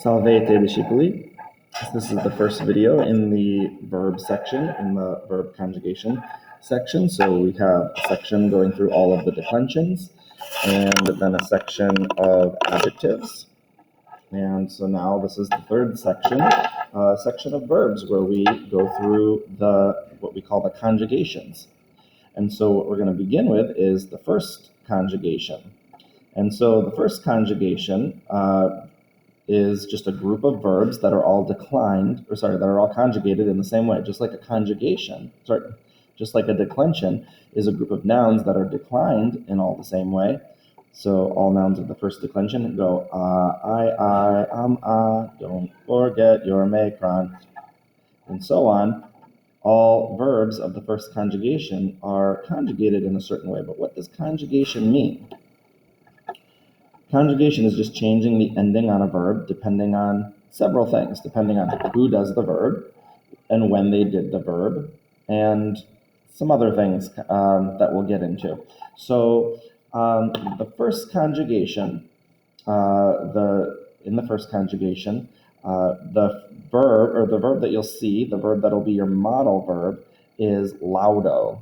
Salvete discepoli. This is the first video in the verb section, in the verb conjugation section. So we have a section going through all of the declensions, and then a section of adjectives. And so now this is the third section, section of verbs, where we go through what we call the conjugations. And so what we're going to begin with is the first conjugation. And so the first conjugation is just a group of verbs that are all that are all conjugated in the same way, just like a conjugation. Just like a declension is a group of nouns that are declined in all the same way. So all nouns of the first declension go don't forget your macron, and so on. All verbs of the first conjugation are conjugated in a certain way. But what does conjugation mean? Conjugation is just changing the ending on a verb depending on several things, depending on who does the verb and when they did the verb, and some other things that we'll get into. So the first conjugation, in the first conjugation, the verb that you'll see, the verb that'll be your model verb, is laudo.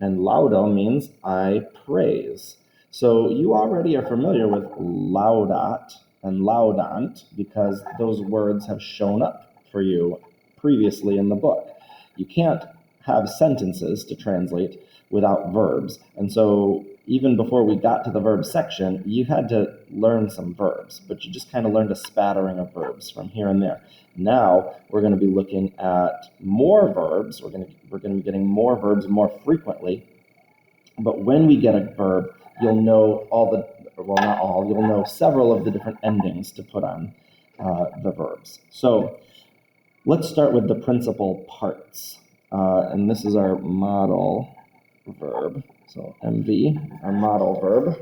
And laudo means I praise. So you already are familiar with laudat and laudant because those words have shown up for you previously in the book. You can't have sentences to translate without verbs. And so even before we got to the verb section, you had to learn some verbs, but you just kind of learned a spattering of verbs from here and there. Now we're going to be looking at more verbs. We're going to be getting more verbs more frequently. But when we get a verb, you'll know you'll know several of the different endings to put on the verbs. So let's start with the principal parts. And this is our model verb. So MV, our model verb.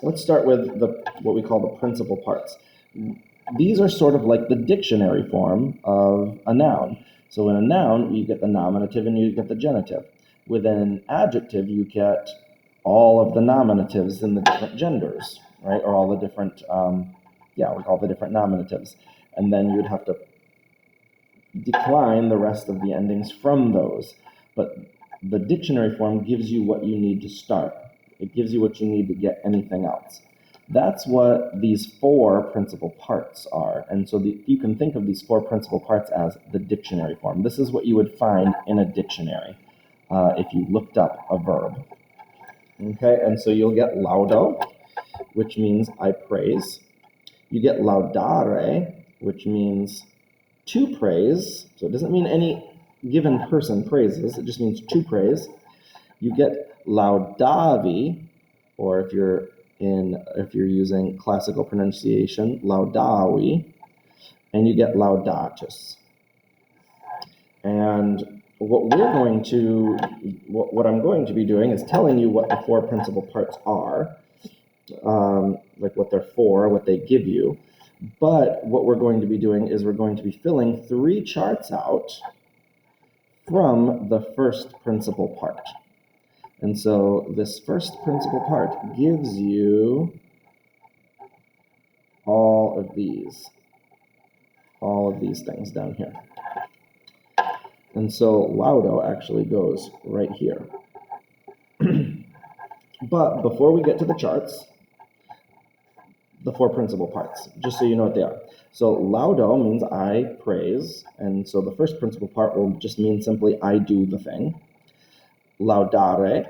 Let's start with what we call the principal parts. These are sort of like the dictionary form of a noun. So in a noun, you get the nominative and you get the genitive. With an adjective, you get all of the nominatives in the different genders, right? Or all the different, all the different nominatives. And then you'd have to decline the rest of the endings from those. But the dictionary form gives you what you need to start. It gives you what you need to get anything else. That's what these four principal parts are. And so you can think of these four principal parts as the dictionary form. This is what you would find in a dictionary if you looked up a verb. Okay, and so you'll get laudo, which means I praise. You get laudare, which means to praise. So it doesn't mean any given person praises, it just means to praise. You get laudavi, or if you're using classical pronunciation, laudavi, and you get laudatus. And what I'm going to be doing is telling you what the four principal parts are, like what they're for, what they give you. But what we're going to be doing is we're going to be filling 3 charts out from the first principal part. And so this first principal part gives you all of these things down here. And so laudo actually goes right here. But before we get to the charts, the 4 principal parts, just so you know what they are. So laudo means I praise, and so the first principal part will just mean simply I do the thing. Laudare.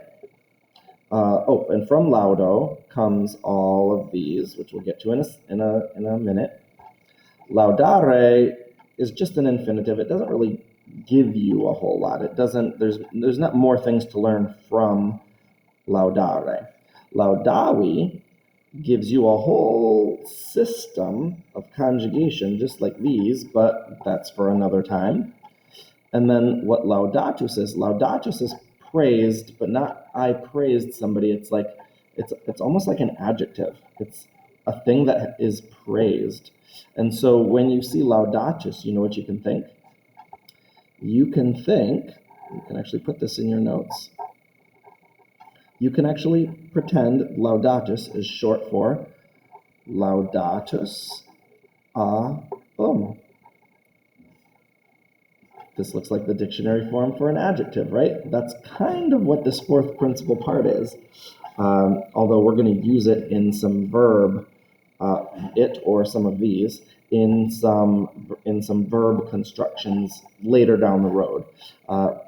And from laudo comes all of these, which we'll get to in a minute. Laudare is just an infinitive. It doesn't really give you a whole lot. It doesn't. There's not more things to learn from laudare. Laudavi gives you a whole system of conjugation, just like these, but that's for another time. And then what laudatus is praised, but not I praised somebody. It's like it's almost like an adjective. It's a thing that is praised. And so when you see laudatus, you know what you can think? You can actually put this in your notes. You can actually pretend laudatus is short for laudatus This looks like the dictionary form for an adjective, right? That's kind of what this fourth principal part is. Although we're going to use it in some verb, it or some of these, in some verb constructions later down the road,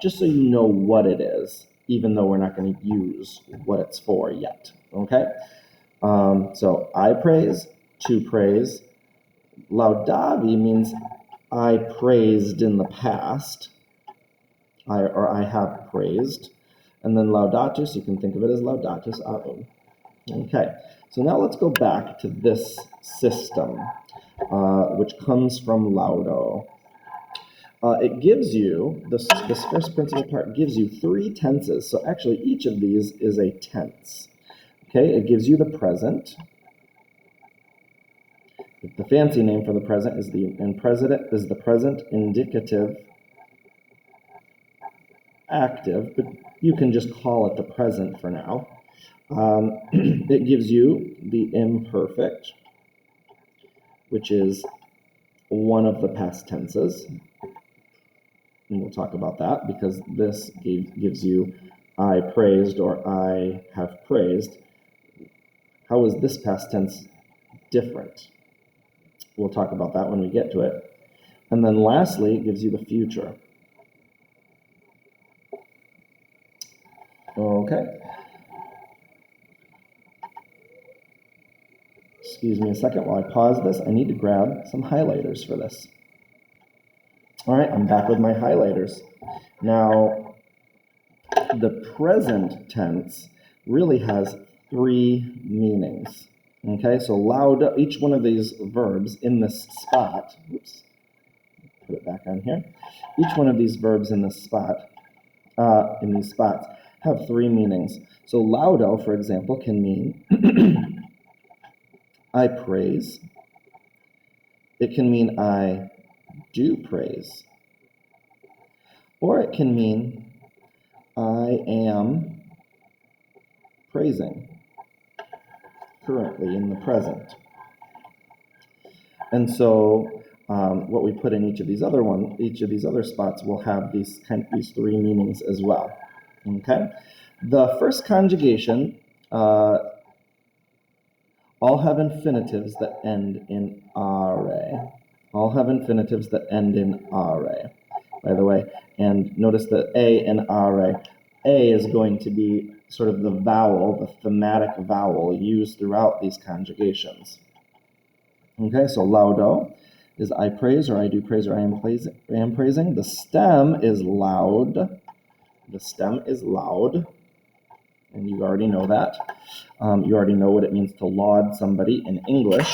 just so you know what it is, even though we're not going to use what it's for yet. Okay. So I praise, to praise. Laudavi means I praised in the past. I have praised. And then laudatus, you can think of it as laudatus autem. Okay, so now let's go back to this system, which comes from laudo. It gives you, this first principal part gives you 3 tenses. So actually each of these is a tense. Okay, it gives you the present. The fancy name for the present is the present indicative active, but you can just call it the present for now. It gives you the imperfect, which is one of the past tenses. And we'll talk about that because this gives you I praised or I have praised. How is this past tense different? We'll talk about that when we get to it. And then lastly, it gives you the future. Okay. Excuse me a second while I pause this. I need to grab some highlighters for this. All right, I'm back with my highlighters. Now, the present tense really has 3 meanings. Okay, so lauda, each one of these verbs in this spot, oops, put it back on here. Each one of these verbs in this spot, in these spots, have 3 meanings. So laudo, for example, can mean I praise. It can mean I do praise. Or it can mean I am praising currently in the present. And so what we put in each of these other spots will have these 3 meanings as well. Okay? The first conjugation all have infinitives that end in are. All have infinitives that end in are, by the way. And notice that a and are. A is going to be sort of the vowel, the thematic vowel used throughout these conjugations. Okay, so laudo is I praise or I do praise or I am praising. The stem is loud. The stem is loud. And you already know that. You already know what it means to laud somebody in English.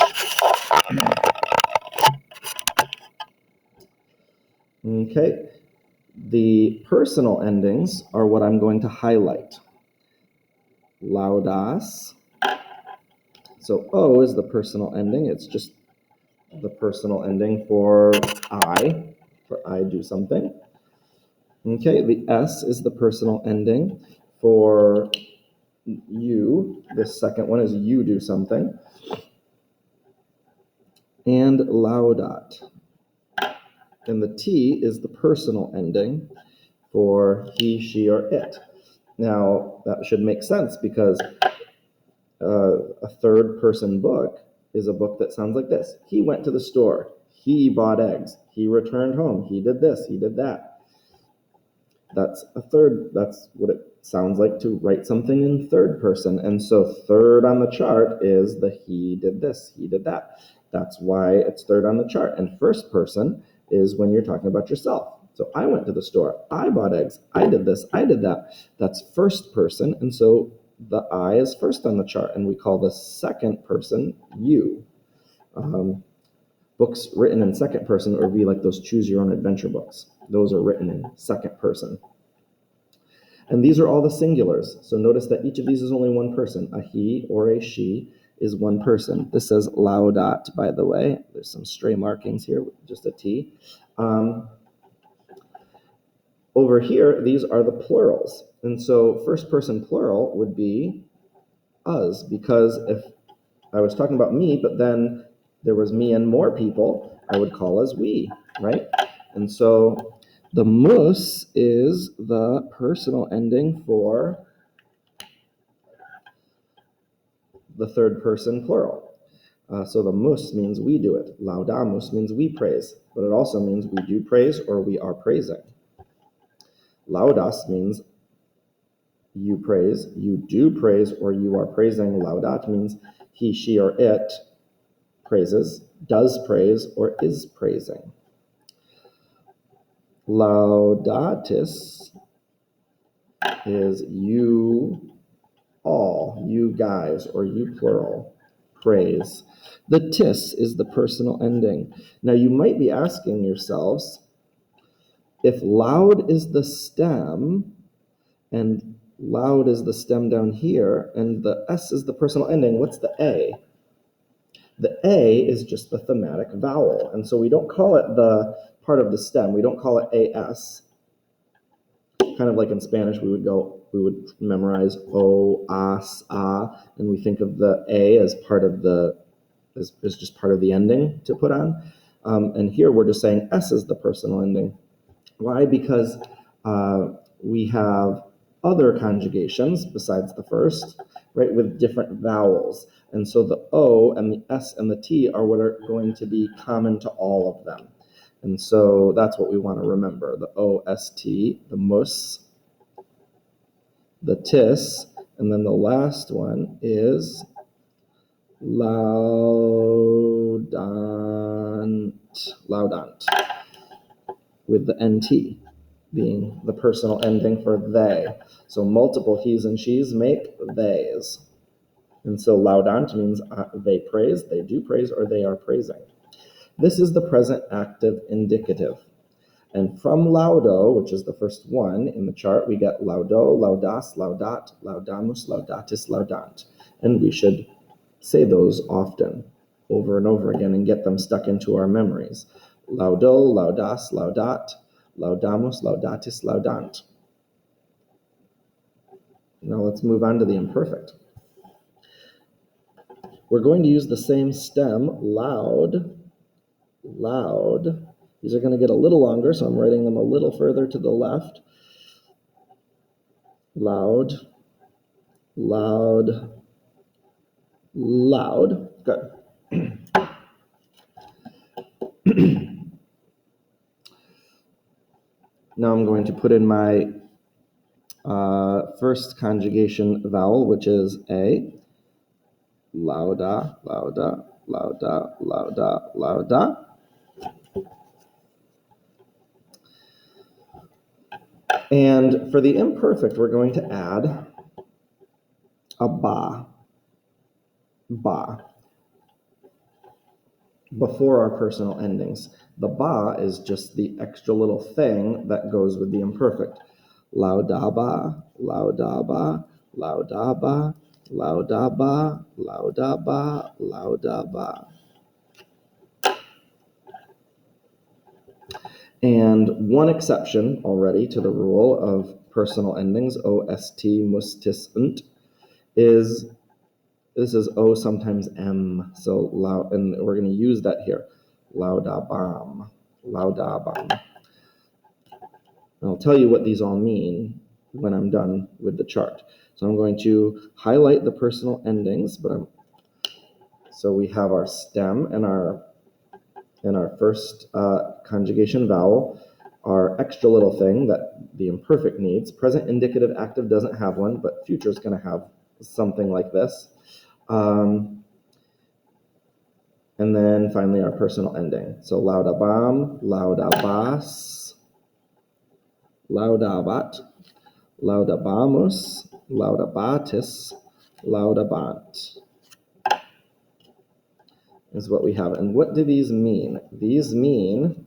Okay, the personal endings are what I'm going to highlight. Laudas. So O is the personal ending. It's just the personal ending for I do something. Okay, the S is the personal ending for you. This second one is you do something. And laudat. And the T is the personal ending for he, she, or it. Now, that should make sense because a third person book is a book that sounds like this. He went to the store. He bought eggs. He returned home. He did this. He did that. That's what it sounds like to write something in third person. And so third on the chart is the he did this, he did that. That's why it's third on the chart. And first person is when you're talking about yourself. So I went to the store. I bought eggs. I did this. I did that. That's first person. And so the I is first on the chart. And we call the second person you. Books written in second person would be like those choose your own adventure books. Those are written in second person. And these are all the singulars. So notice that each of these is only one person. A he or a she is one person. This says laudat, by the way. There's some stray markings here, just a T. Over here, these are the plurals. And so first person plural would be us, because if I was talking about me, but then there was me and more people, I would call as we, right? And so the mus is the personal ending for the third person plural. So the mus means we do it. Laudamus means we praise, but it also means we do praise or we are praising. Laudas means you praise, you do praise, or you are praising. Laudat means he, she, or it praises, does praise, or is praising. Laudatis is you all, you guys, or you plural, praise. The tis is the personal ending. Now you might be asking yourselves, if loud is the stem, and loud is the stem down here, and the S is the personal ending, what's the A? The A is just the thematic vowel, and so we don't call it the part of the stem. We don't call it AS. Kind of like in Spanish, we would memorize O, as, a, and we think of the A as part of as just part of the ending to put on. And here we're just saying S is the personal ending. Why? Because we have other conjugations besides the first, right, with different vowels. And so the O and the S and the T are what are going to be common to all of them. And so that's what we want to remember. The O-S-T, the mus, the tis, and then the last one is laudant, with the NT being the personal ending for they. So multiple he's and she's make theys. And so laudant means they praise, they do praise, or they are praising. This is the present active indicative. And from laudo, which is the first one in the chart, we get laudo, laudas, laudat, laudamus, laudatis, laudant. And we should say those often, over and over again, and get them stuck into our memories. Laudo, laudas, laudat, laudamus, laudatis, laudant. Now let's move on to the imperfect. We're going to use the same stem, loud. These are going to get a little longer, so I'm writing them a little further to the left. Loud. Good. Now I'm going to put in my first conjugation vowel, which is A. Lauda, lauda, lauda, lauda, lauda. And for the imperfect, we're going to add a ba, before our personal endings. The ba is just the extra little thing that goes with the imperfect. Laudaba, laudaba, laudaba, laudaba, laudaba, laudaba. And one exception already to the rule of personal endings, ost, mustisnt, is this is O, sometimes M. So loud, and we're going to use that here. Laudabam, laudabam. And I'll tell you what these all mean when I'm done with the chart. So I'm going to highlight the personal endings, so we have our stem and our first conjugation vowel, our extra little thing that the imperfect needs. Present indicative active doesn't have one, but future is going to have something like this. And then finally our personal ending. So laudabam, laudabas, laudabat, laudabamus, laudabatis, laudabant is what we have. And what do these mean? These mean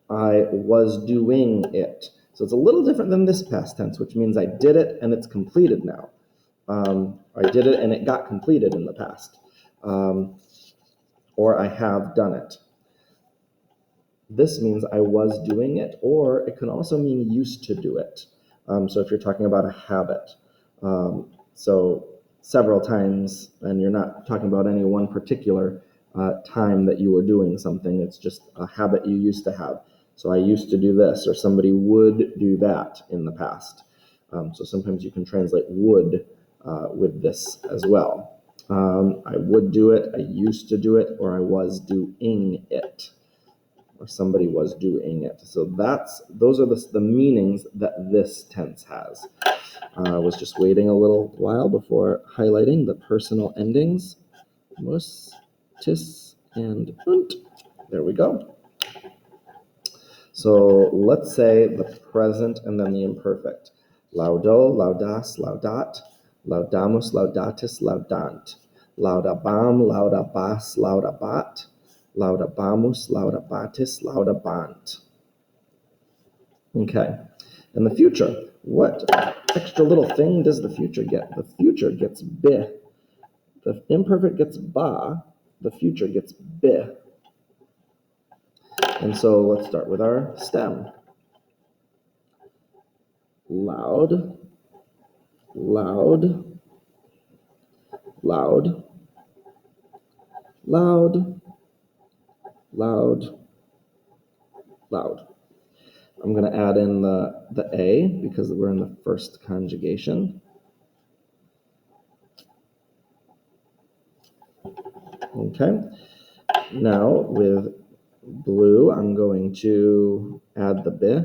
I was doing it. So it's a little different than this past tense, which means I did it and it's completed now. I did it and it got completed in the past. Or I have done it. This means I was doing it, or it can also mean used to do it. So if you're talking about a habit, so several times, and you're not talking about any one particular time that you were doing something. It's just a habit you used to have. So I used to do this, or somebody would do that in the past. So sometimes you can translate would with this as well. I would do it, I used to do it, or I was doing it, or somebody was doing it. So those are the meanings that this tense has. I was just waiting a little while before highlighting the personal endings. Mus, tis, and und. There we go. So let's say the present and then the imperfect. Laudo, laudas, laudat, laudamus, laudatis, laudant. Laudabam, laudabas, laudabat, laudabamus, laudabatis, laudabant. Okay. In the future, what extra little thing does the future get? The future gets bih. The imperfect gets ba, the future gets bih. And so let's start with our stem. Loud, loud, loud, loud, loud, loud. I'm going to add in the A because we're in the first conjugation. Okay. Now with blue, I'm going to add the B.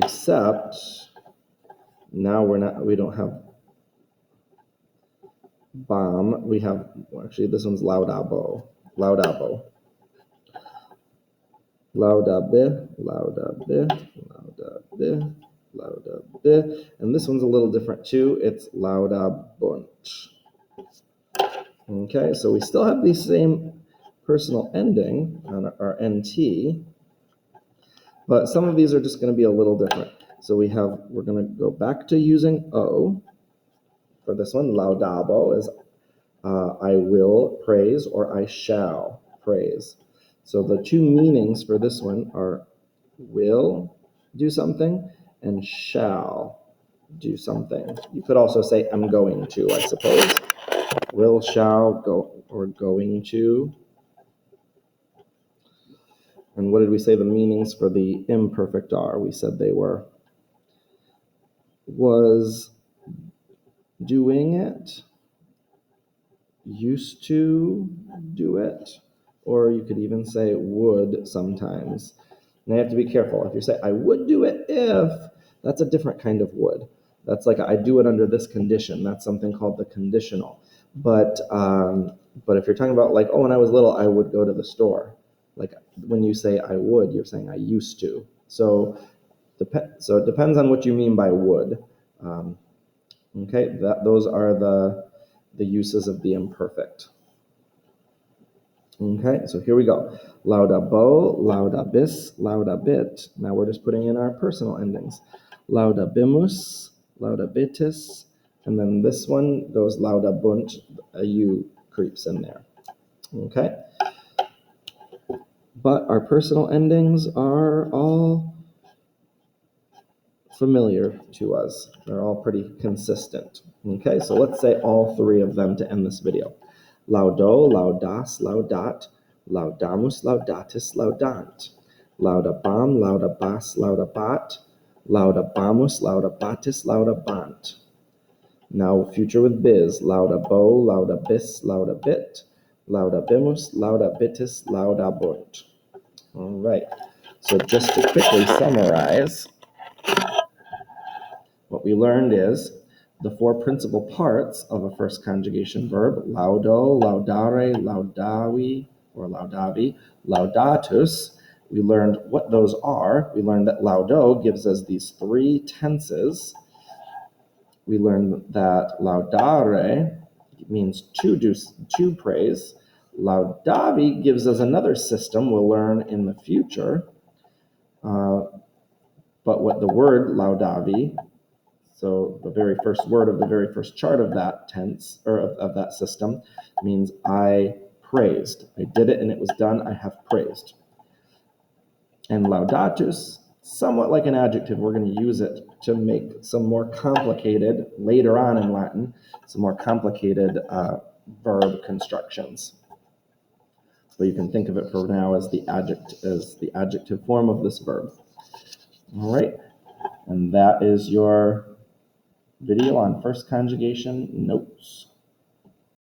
Except now we don't have bomb. We have, actually this one's laudabo. Laudabo. Laudabe, laudabe, laudabe, laudabe. And this one's a little different too. It's laudabunt. Okay, so we still have the same personal ending on our NT, but some of these are just going to be a little different. So we're going to go back to using O for this one. Laudabo is I will praise or I shall praise. So the two meanings for this one are will do something and shall do something. You could also say I'm going to, I suppose. Will, shall, go, or going to. And what did we say the meanings for the imperfect are? We said they were was doing it, used to do it, or you could even say would sometimes. And you have to be careful. If you say I would do it if, that's a different kind of would. That's like I do it under this condition. That's something called the conditional. But if you're talking about like, oh, when I was little, I would go to the store. Like when you say I would, you're saying I used to. So it depends on what you mean by would. Okay, those are the uses of the imperfect. Okay, so here we go. Laudabo, laudabis, laudabit. Now we're just putting in our personal endings. Laudabimus, laudabitis, and then this one goes laudabunt, a U creeps in there. Okay? But our personal endings are all familiar to us. They're all pretty consistent. Okay, so let's say all three of them to end this video. Laudo, laudas, laudat, laudamus, laudatis, laudant. Laudabam, laudabas, laudabat, laudabamus, laudabatis, laudabant. Now future with biz. Laudabo, laudabis, laudabit, laudabimus, laudabitis, laudabunt. All right, so just to quickly summarize, what we learned is the four principal parts of a first conjugation verb: laudo, laudare, laudavi, or laudavi, laudatus. We learned what those are. We learned that laudo gives us these three tenses. We learned that laudare means to praise. Laudavi gives us another system we'll learn in the future. But what the word laudavi, so the very first word of the very first chart of that tense, or of that system, means I praised. I did it and it was done. I have praised. And laudatus, somewhat like an adjective, we're going to use it to make some more complicated, later on in Latin, some more complicated verb constructions. But you can think of it for now as the adjective form of this verb. All right, and that is your video on first conjugation notes.